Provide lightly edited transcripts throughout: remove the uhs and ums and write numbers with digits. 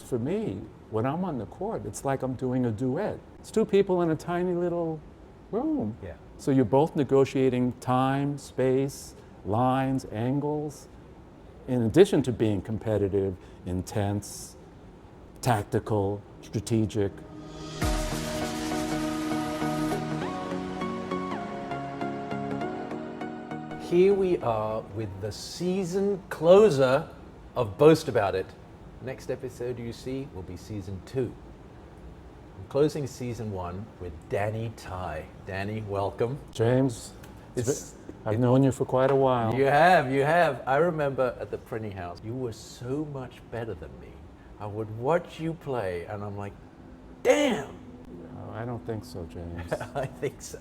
for me, when I'm on the court, it's like I'm doing a duet. It's two people in a tiny little room. Yeah. So you're both negotiating time, space, lines, angles, in addition to being competitive, intense, tactical, strategic. Here we are with the season closer of Boast About It. Next episode you see will be season 2. I'm closing season 1 with Danny Tai. Danny, welcome. James, I've known you for quite a while. You have. I remember at the printing house, you were so much better than me. I would watch you play and I'm like, damn! No, I don't think so, James. I think so.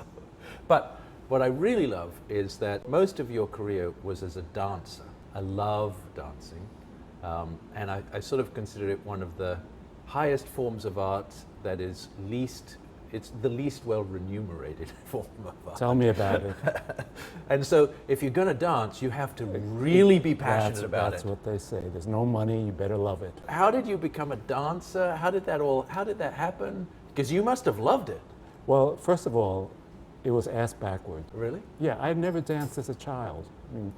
But what I really love is that most of your career was as a dancer. I love dancing. And I sort of consider it one of the highest forms of art that is it's the least well remunerated form of art. Tell me about it. And so if you're going to dance, you have to really be passionate about That's it. what they say. There's no money, you better love it. How did you become a dancer? How did that happen? Because you must have loved it. Well, first of all, it was ass backward. Really? Yeah, I had never danced as a child. I mean,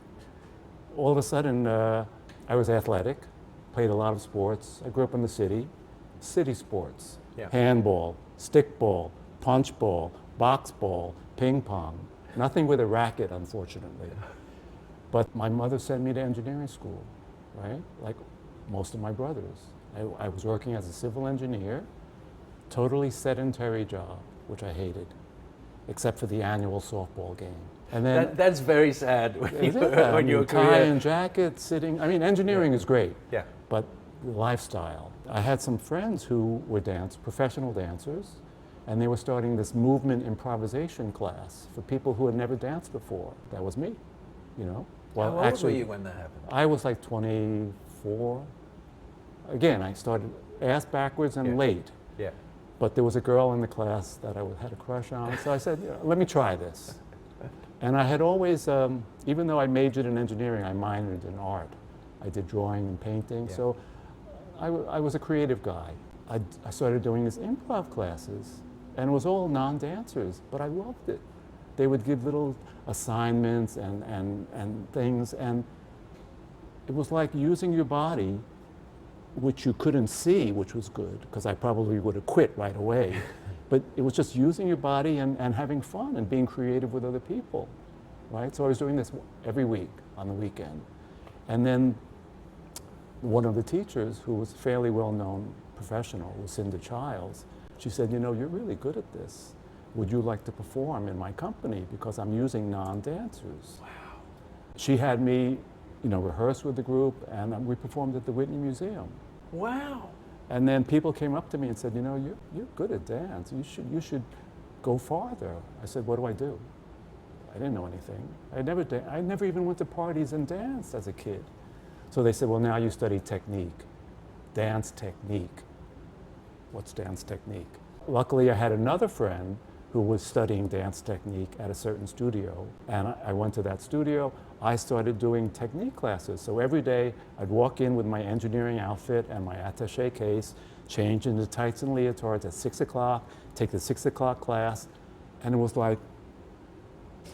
all of a sudden, I was athletic, played a lot of sports. I grew up in the city sports, Yeah. handball, stickball, punch ball, box ball, ping pong. Nothing with a racket, unfortunately. But my mother sent me to engineering school, right? Like most of my brothers. I was working as a civil engineer, totally sedentary job, which I hated, except for the annual softball game. And then That's very sad when your tie career. and jacket, sitting. I mean, engineering is great, Yeah. but the lifestyle. I had some friends who were professional dancers, and they were starting this movement improvisation class for people who had never danced before. That was me, you know. Well, How old actually, were you when that happened? I was like 24. Again, I started ass backwards and Yeah. late. Yeah. But there was a girl in the class that I had a crush on, so I said, let me try this. And I had always, even though I majored in engineering, I minored in art. I did drawing and painting, Yeah. so I was a creative guy. I started doing these improv classes, and it was all non-dancers, but I loved it. They would give little assignments and things, and it was like using your body, which you couldn't see, which was good, because I probably would have quit right away. But it was just using your body and having fun and being creative with other people, right? So I was doing this every week on the weekend. And then one of the teachers, who was a fairly well-known professional, Lucinda Childs, she said, you know, you're really good at this. Would you like to perform in my company? Because I'm using non-dancers. Wow. She had me, you know, rehearse with the group, and we performed at the Whitney Museum. Wow. And then people came up to me and said, you know, you're good at dance. You should go farther. I said, what do I do? I didn't know anything. I never even went to parties and danced as a kid. So they said, well, now you study technique, dance technique. What's dance technique? Luckily, I had another friend who was studying dance technique at a certain studio. And I went to that studio. I started doing technique classes. So every day I'd walk in with my engineering outfit and my attaché case, change into tights and leotards at 6 o'clock, take the 6 o'clock class. And it was like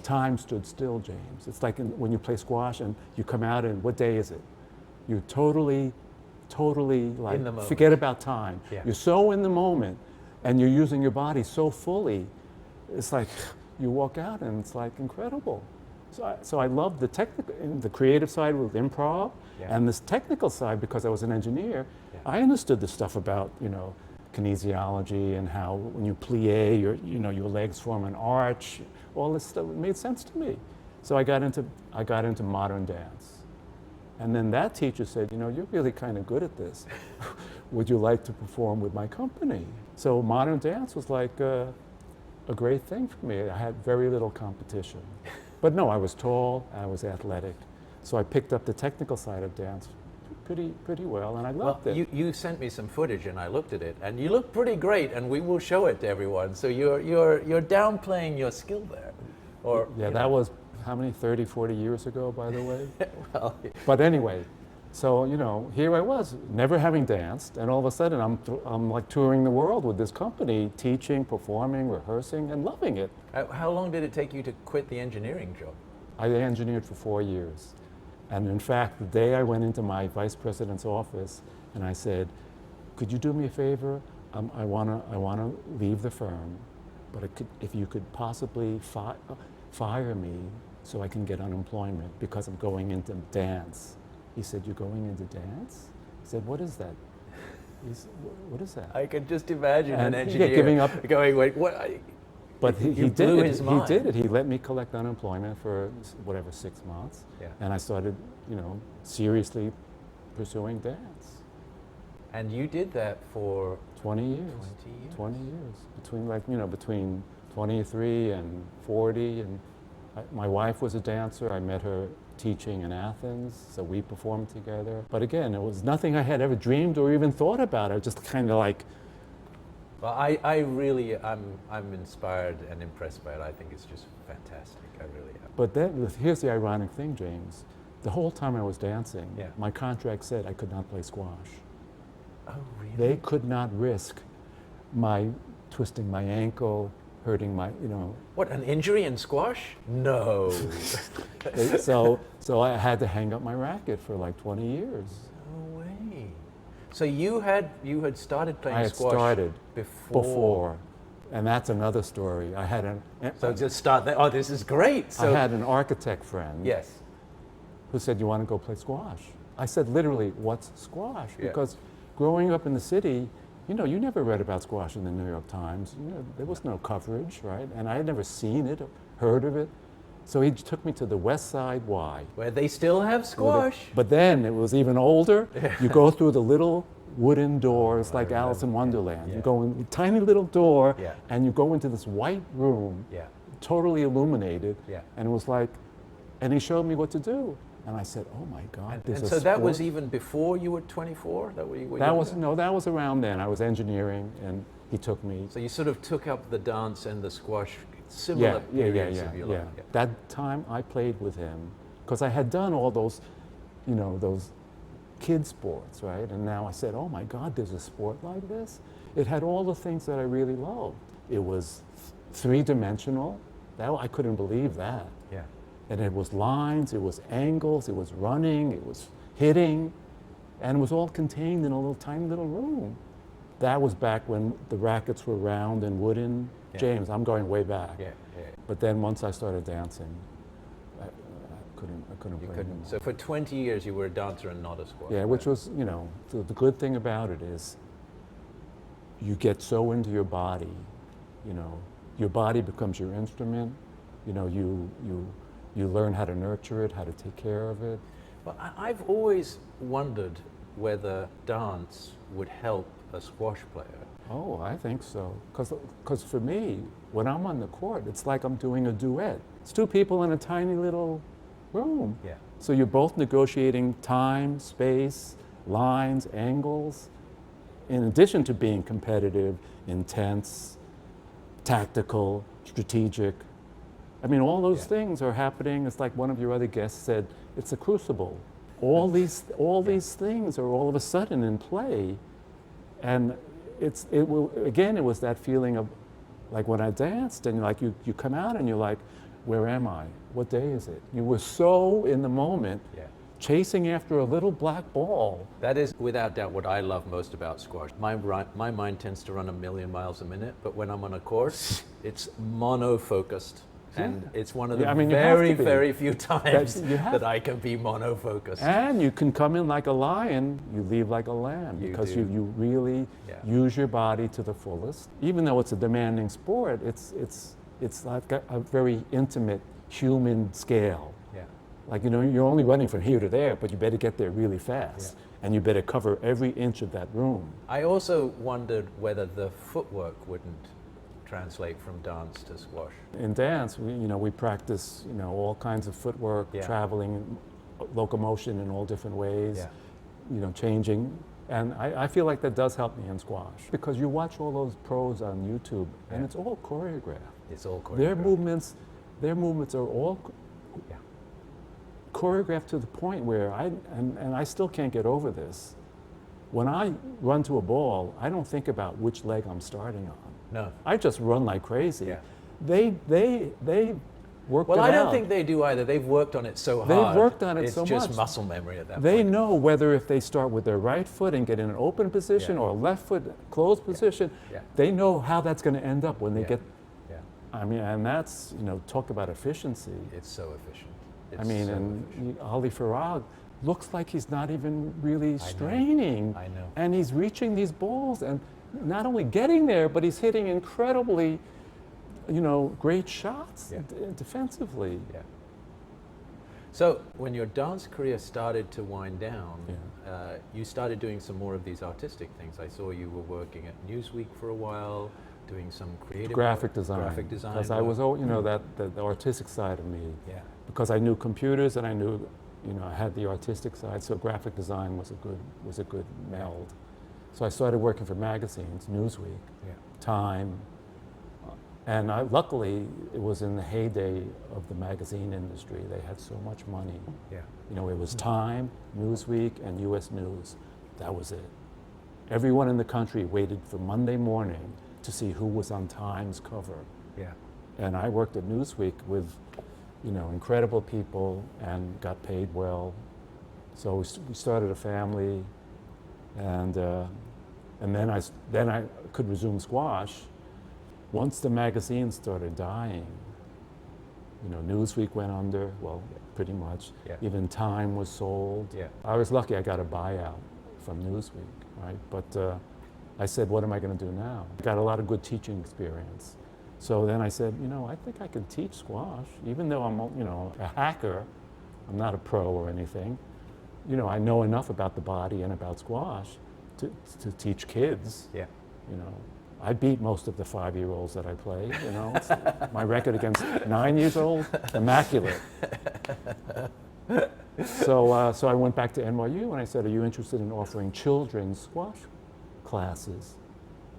time stood still, James. It's like when you play squash and you come out and what day is it? You're totally like, in the moment. Forget about time. Yeah. You're so in the moment and you're using your body so fully. It's like you walk out and it's like incredible. So I love the creative side with improv, Yeah. and this technical side because I was an engineer. Yeah. I understood the stuff about, you know, kinesiology and how when you plie, your legs form an arch. All this stuff made sense to me. So I got into modern dance. And then that teacher said, you know, you're really kind of good at this. Would you like to perform with my company? So modern dance was like a great thing for me. I had very little competition. But no, I was tall, I was athletic. So I picked up the technical side of dance pretty well, and I loved it. You sent me some footage and I looked at it, and you look pretty great, and we will show it to everyone. So you're downplaying your skill there. Or yeah, that was how many, 30, 40 years ago, by the way? well, But anyway, So, you know, here I was, never having danced, and all of a sudden I'm like touring the world with this company, teaching, performing, rehearsing, and loving it. How long did it take you to quit the engineering job? I engineered for 4 years. And in fact, the day I went into my vice president's office and I said, could you do me a favor? I wanna leave the firm, but if you could possibly fire me so I can get unemployment because I'm going into dance. He said, you're going into dance? I said, what is that? He said, what is that? I can just imagine And an engineer giving up. going, wait, what? But he did blew it. his mind. He did it. He let me collect unemployment for whatever 6 months, Yeah. and I started, you know, seriously pursuing dance. And you did that for 20 years. 20 years. 20 years. Between 23 and 40, and my wife was a dancer. I met her teaching in Athens, so we performed together. But again, it was nothing I had ever dreamed or even thought about. I just kind of like. Well, I really, I'm inspired and impressed by it. I think it's just fantastic. I really am. But then, here's the ironic thing, James. The whole time I was dancing, Yeah. my contract said I could not play squash. Oh, really? They could not risk my twisting my ankle, hurting my, you know. What, an injury in squash? No. So I had to hang up my racket for like 20 years. No way. So you had started playing I had squash started before. And that's another story. I had So just start there. Oh, this is great. I So had an architect friend yes. who said, you want to go play squash? I said, literally, what's squash? Yeah. Because growing up in the city, you know, you never read about squash in the New York Times. You know, there was no coverage, right? And I had never seen it, heard of it. So he took me to the West Side Y. Where they still have squash. But then it was even older. You go through the little wooden doors like remember. Alice in Wonderland. Yeah. You go in a tiny little door Yeah. and you go into this white room, Yeah. totally illuminated. Yeah. And it was like, and he showed me what to do. And I said, oh my God, And, there's and a so that was sport. even before you were 24? That That was around then. I was engineering and he took me. So you sort of took up the dance and the squash similar periods of your life. Yeah. That time I played with him because I had done all those, you know, those kid sports, right? And now I said, oh my God, there's a sport like this? It had all the things that I really loved. It was three-dimensional. I couldn't believe that. Yeah. And it was lines, it was angles, it was running, it was hitting, and it was all contained in a little tiny little room. That was back when the rackets were round and wooden. Yeah. James, I'm going way back. Yeah. But then once I started dancing, I couldn't You play couldn't. anymore. So for 20 years you were a dancer and not a squash Yeah, player. which was, you know, the good thing about it is you get so into your body, you know, your body becomes your instrument, you know, you learn how to nurture it, how to take care of it. Well, I've always wondered whether dance would help a squash player. Oh, I think so. Because for me, when I'm on the court, it's like I'm doing a duet. It's two people in a tiny little room. Yeah. So you're both negotiating time, space, lines, angles, in addition to being competitive, intense, tactical, strategic. I mean, all those things are happening. It's like one of your other guests said, it's a crucible. All these things are all of a sudden in play. And it was that feeling of, like when I danced and like you come out and you're like, where am I? What day is it? You were so in the moment, chasing after a little black ball. That is without doubt what I love most about squash. My mind tends to run 1,000,000 miles a minute, but when I'm on a court, it's mono-focused. And it's one of the very few times that I can be mono-focused. And you can come in like a lion, you leave like a lamb, because you really use your body to the fullest. Even though it's a demanding sport, it's like a very intimate human scale. Yeah. Like, you know, you're only running from here to there, but you better get there really fast. And you better cover every inch of that room. I also wondered whether the footwork wouldn't translate from dance to squash. In dance, we practice, all kinds of footwork, traveling, locomotion in all different ways, changing. And I feel like that does help me in squash. Because you watch all those pros on YouTube, and it's all choreographed. It's all choreographed. Their movements are all choreographed to the point where and I still can't get over this. When I run to a ball, I don't think about which leg I'm starting on. No. I just run like crazy. Yeah. They worked it out. Well, I don't think they do either. They've worked on it so hard. They've worked on it so much. It's just muscle memory at that point. They know whether if they start with their right foot and get in an open position or left foot closed position, they know how that's going to end up when they get. Yeah. I mean, and that's, talk about efficiency. It's so efficient. I mean, and Ali Farag looks like he's not even really straining. I know. And he's reaching these balls and not only getting there, but he's hitting incredibly, great shots defensively. Yeah. So when your dance career started to wind down, you started doing some more of these artistic things. I saw you were working at Newsweek for a while, doing some creative graphic design. Graphic design. Because I was, that the artistic side of me. Yeah. Because I knew computers and I knew, I had the artistic side. So graphic design was a good meld. So I started working for magazines, Newsweek, Time, and luckily it was in the heyday of the magazine industry. They had so much money. Yeah. It was Time, Newsweek, and U.S. News. That was it. Everyone in the country waited for Monday morning to see who was on Time's cover. Yeah. And I worked at Newsweek with, incredible people and got paid well. So we started a family, and then I could resume squash. Once the magazines started dying, Newsweek went under, pretty much. Yeah. Even Time was sold. Yeah. I was lucky I got a buyout from Newsweek, right? But I said, what am I going to do now? I got a lot of good teaching experience. So then I said, I think I can teach squash, even though I'm, a hacker. I'm not a pro or anything. I know enough about the body and about squash to teach kids. Yeah. I beat most of the 5-year-olds that I play. My record against 9 years old, immaculate. So I went back to NYU and I said, are you interested in offering children's squash classes?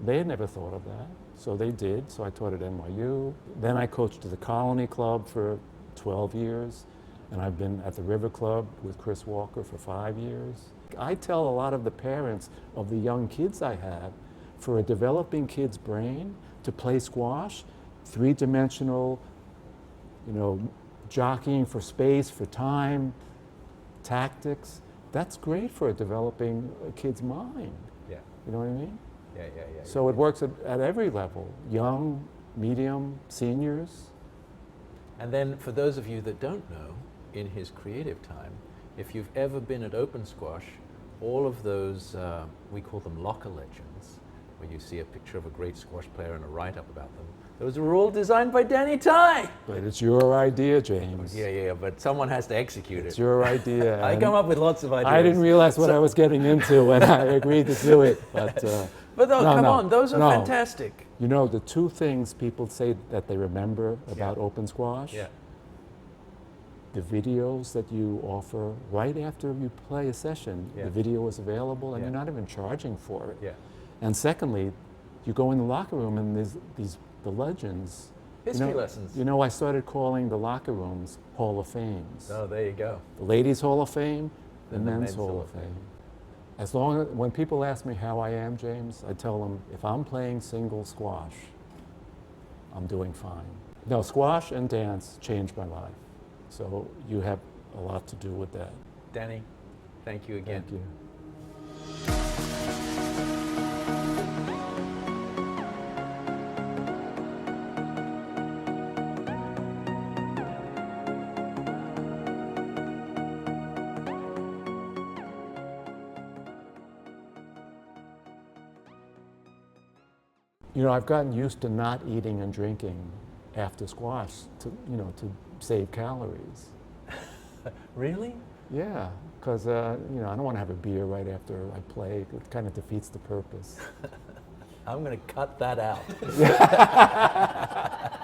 They had never thought of that, so they did. So I taught at NYU. Then I coached at the Colony Club for 12 years, and I've been at the River Club with Chris Walker for 5 years. I tell a lot of the parents of the young kids I have, for a developing kid's brain to play squash, 3-dimensional, jockeying for space, for time, tactics, that's great for a developing kid's mind. Yeah. You know what I mean? Yeah. So it works at every level, young, medium, seniors. And then for those of you that don't know, in his creative time, if you've ever been at Open Squash, all of those, we call them locker legends, where you see a picture of a great squash player and a write-up about them. Those were all designed by Danny Tai. But it's your idea, James. Yeah, but someone has to execute It's it. your idea. I come up with lots of ideas. I didn't realize what I was getting into when I agreed to do it. But come on, those are fantastic. The two things people say that they remember about Open Squash, the videos that you offer right after you play a session, the video is available and you're not even charging for it. Yeah. And secondly, you go in the locker room and there's the legends. History lessons. I started calling the locker rooms Hall of Fames. Oh, there you go. The Ladies Hall of Fame, the Men's Hall of Fame. As long as, when people ask me how I am, James, I tell them, if I'm playing single squash, I'm doing fine. No, squash and dance changed my life. So you have a lot to do with that. Danny, thank you again. Thank you. I've gotten used to not eating and drinking after squash to save calories. Really? Yeah, because I don't want to have a beer right after I play. It kind of defeats the purpose. I'm going to cut that out.